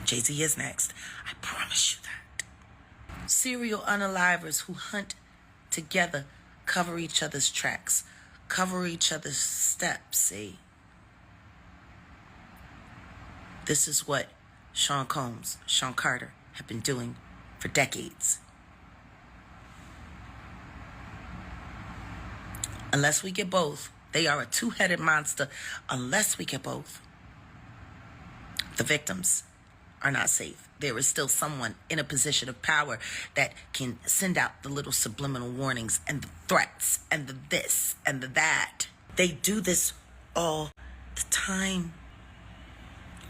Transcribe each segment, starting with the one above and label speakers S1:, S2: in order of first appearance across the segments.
S1: Jay-Z is next. I promise you that. Serial unalivers who hunt together cover each other's tracks, cover each other's steps, see? This is what Sean Combs, Sean Carter have been doing for decades. Unless we get both, they are a two-headed monster. Unless we get both, the victims are not safe. There is still someone in a position of power that can send out the little subliminal warnings and the threats and the this and the that. They do this all the time.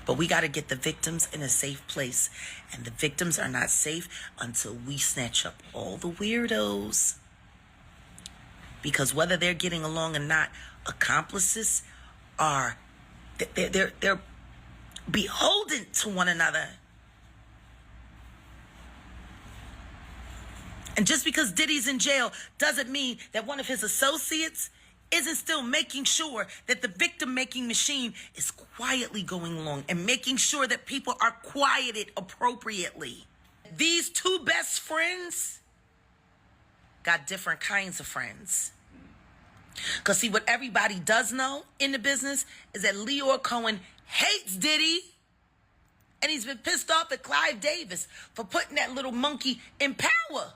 S1: But we got to get the victims in a safe place. And the victims are not safe until we snatch up all the weirdos. Because whether they're getting along or not, accomplices are, they're beholden to one another. And just because Diddy's in jail doesn't mean that one of his associates isn't still making sure that the victim-making machine is quietly going along and making sure that people are quieted appropriately. These two best friends got different kinds of friends. Because see, what everybody does know in the business is that Leor Cohen hates Diddy. And he's been pissed off at Clive Davis for putting that little monkey in power.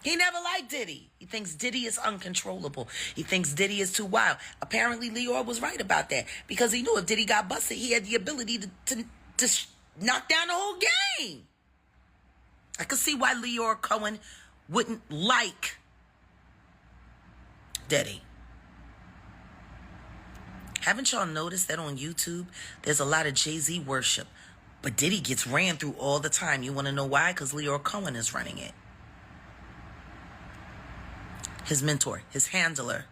S1: He never liked Diddy. He thinks Diddy is uncontrollable. He thinks Diddy is too wild. Apparently, Leor was right about that. Because he knew if Diddy got busted, he had the ability to knock down the whole game. I could see why Leor Cohen wouldn't like Diddy. Haven't y'all noticed that on YouTube, there's a lot of Jay-Z worship, but Diddy gets ran through all the time? You want to know why? Because Leor Cohen is running it. His mentor, his handler.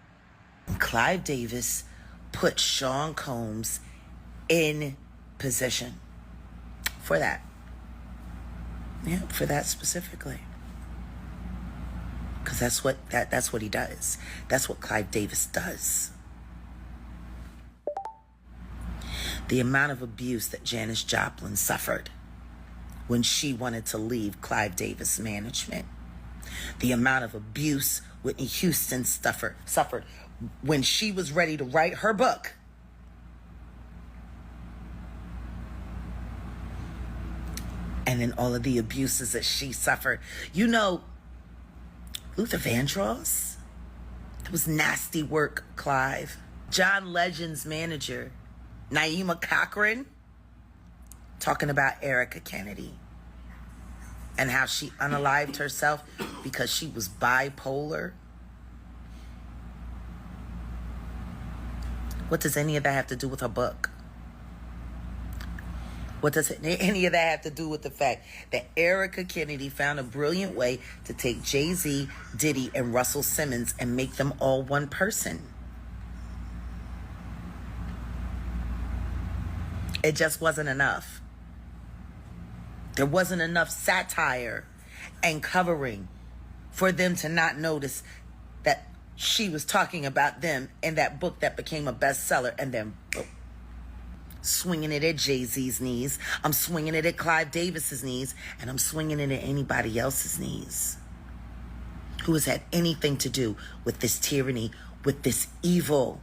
S1: Clive Davis put Sean Combs in position for that. Yeah, for that specifically. Because that's what he does. That's what Clive Davis does. The amount of abuse that Janis Joplin suffered when she wanted to leave Clive Davis management. The amount of abuse Whitney Houston suffered when she was ready to write her book. And then all of the abuses that she suffered. You know, Luther Vandross, that was nasty work, Clive. John Legend's manager, Naima Cochran, talking about Erica Kennedy and how she unalived herself because she was bipolar. What does any of that have to do with her book? What does any of that have to do with the fact that Erica Kennedy found a brilliant way to take Jay-Z, Diddy, and Russell Simmons and make them all one person? It just wasn't enough. There wasn't enough satire and covering for them to not notice that she was talking about them in that book that became a bestseller, and then boom, swinging it at Jay-Z's knees. I'm swinging it at Clive Davis's knees, and I'm swinging it at anybody else's knees who has had anything to do with this tyranny, with this evil.